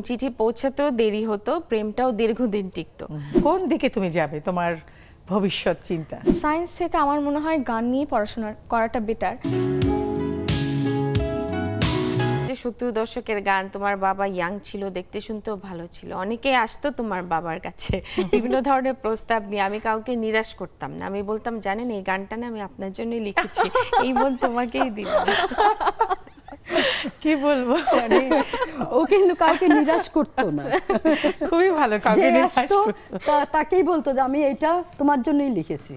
চিঠি পৌঁছাতেও দেরি হতো, প্রেমটাও দীর্ঘদিন টিকতো। কোন দিকে তুমি যাবে তোমার ভবিষ্যৎ চিন্তা? সায়েন্স থেকে আমার মনে হয় গান নিয়ে পড়াশোনা করাটা বেটার। 70 দশকের গান, তোমার বাবা ইয়াং ছিল, দেখতে শুনতেও ভালো ছিল, অনেকেই আসতো তোমার বাবার কাছে বিভিন্ন ধরনের প্রস্তাব নিয়ে। আমি কাউকে নিরাশ করতাম না, আমি বলতাম জানেন এই গানটা না আমি আপনার জন্যই লিখেছি, এই মন তোমাকেই দিলাম। কি বলবো, মানে ও কিন্তু কাউকে নিরাশ করতো না। খুবই ভালো, যে কাউকে নিরাশ আসতো করতো। তাকেই বলতো যে আমি এটা তোমার জন্যই লিখেছি।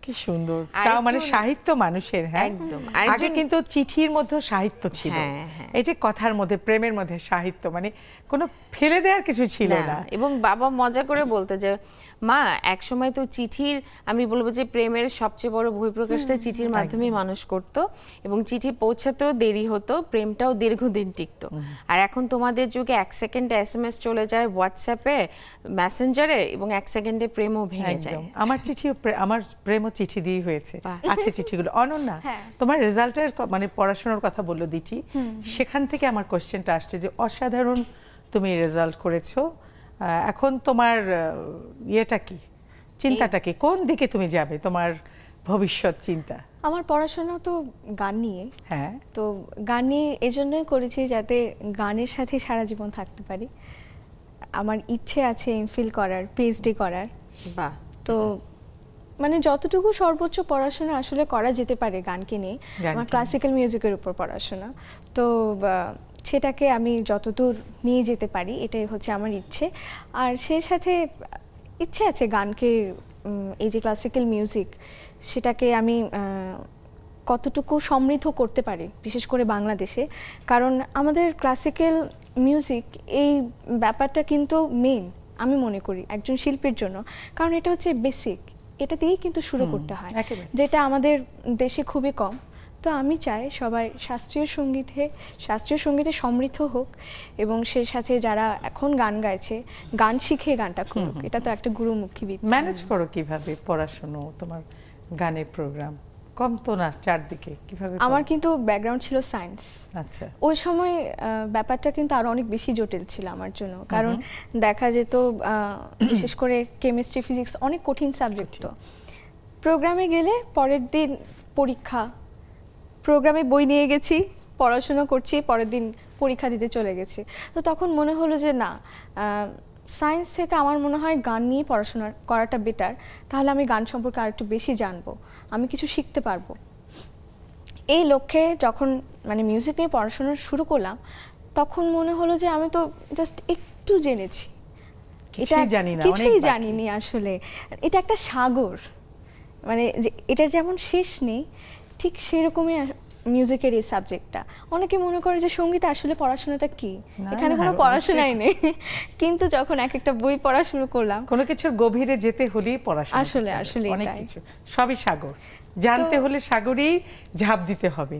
কি সুন্দর, তাও মানে আরেকজন- সাহিত্য মানুষের। হ্যাঁ, একদম। আগে আরেকজন- কিন্তু চিঠির মধ্যে সাহিত্য ছিল। হ্যাঁ, হ্যাঁ। এই যে কথার মধ্যে, প্রেমের মধ্যে সাহিত্য, মানে কোনো ফেলে দেওয়ার কিছু ছিল না। এবং বাবা মজা করে বলতো যে মা এক সময় তো চিঠির, আমি বলবো যে প্রেমের সবচেয়ে বড় বহিঃপ্রকাশটা চিঠির মাধ্যমেই মানুষ করত, এবং চিঠি পৌঁছাতেও দেরি হতো, প্রেমটাও দীর্ঘদিন টিকতো। আর এখন তোমাদের যুগে 1 সেকেন্ডে SMS চলে যায় হোয়াটসঅ্যাপে, মেসেঞ্জারে, এবং 1 সেকেন্ডে প্রেমও ভেঙে যায়। একদম, আমার চিঠিও আমার প্রেমও চিঠি দিয়ে হয়েছে। বাহ। আছে চিঠিগুলো। অনন্যা, হ্যাঁ। তোমার রেজাল্টের মানে পড়াশোনার কথা বললো দিঠি, সেখান থেকে আমার কোশ্চেনটা আসছে যে অসাধারণ তুমি রেজাল্ট করেছো। এখন তোমার ইয়েটা কি, চিন্তাটা কি, কোন দিকে তুমি যাবে তোমার ভবিষ্যৎ চিন্তা? আমার পড়াশোনা তো গান নিয়ে, হ্যাঁ, তো গান নিয়ে এজন্যই করেছি যাতে গানের সাথে সারা জীবন থাকতে পারি। আমার ইচ্ছে আছে এমফিল করার, পিএইচডি করার। বাহ। তো মানে যতটুকু সর্বোচ্চ পড়াশোনা আসলে করা যেতে পারে গানকে নিয়ে, গানকে আমার নিয়ে। ক্লাসিক্যাল মিউজিকের উপর পড়াশোনা, তো সেটাকে আমি যতদূর নিয়ে যেতে পারি এটাই হচ্ছে আমার ইচ্ছে। আর সেই সাথে ইচ্ছে আছে গানকে, এই যে ক্লাসিক্যাল মিউজিক, সেটাকে আমি কতটুকু সমৃদ্ধ করতে পারি, বিশেষ করে বাংলাদেশে। কারণ আমাদের ক্লাসিক্যাল মিউজিক এই ব্যাপারটা কিন্তু মেইন আমি মনে করি একজন শিল্পীর জন্য, কারণ এটা হচ্ছে বেসিক, এটা দিয়েই কিন্তু শুরু করতে হয়, একেবারে। যেটা আমাদের দেশে খুবই কম। তো আমি চাই সবাই শাস্ত্রীয় সঙ্গীতে সমৃদ্ধ হোক, এবং সেই সাথে যারা এখন গান গাইছে গান শিখে গানটা করুক। এটা তো একটা গুরুমুখী বিদ্যা। ম্যানেজ করো কিভাবে পড়াশোনা, তোমার গানের প্রোগ্রাম কম তো না চারদিকে, কিভাবে করো? আমার কিন্তু ব্যাকগ্রাউন্ড ছিল সায়েন্স। আচ্ছা, ওই সময় ব্যাপারটা কিন্তু আরো অনেক বেশি জটিল ছিল আমার জন্য, কারণ দেখা যেত বিশেষ করে কেমিস্ট্রি, ফিজিক্স অনেক কঠিন সাবজেক্ট। তো প্রোগ্রামে গেলে পরের দিন পরীক্ষা, প্রোগ্রামে বই নিয়ে গেছি, পড়াশোনা করছি, পরের দিন পরীক্ষা দিতে চলে গেছি। তো তখন মনে হলো যে না, সায়েন্স থেকে আমার মনে হয় গান নিয়ে পড়াশোনা করাটা বেটার, তাহলে আমি গান সম্পর্কে আর একটু বেশি জানবো, আমি কিছু শিখতে পারবো। এই লক্ষ্যে যখন মানে মিউজিক নিয়ে পড়াশোনা শুরু করলাম, তখন মনে হলো যে আমি তো জাস্ট একটু জেনেছি, কিছুই জানি না, অনেক কিছুই বাকি। জানিনি আসলে। এটা একটা সাগর, মানে যে এটার যেমন শেষ নেই, ঠিক সেরকমই মিউজিকের এই সাবজেক্টটা। অনেকে মনে করে যে সঙ্গীত আসলে পড়াশোনাটা কি, না, এখানে না, কোনো অবশ্যই। পড়াশোনাই নেই। কিন্তু যখন এক একটা বই পড়া শুরু করলাম, কোনো কিছুর গভীরে যেতে হলেই পড়াশোনা আসলে করতে হবে। আসলেই অনেক তাই। কিছু, সবই সাগর, জানতে হলে সাগরেই ঝাঁপ দিতে হবে।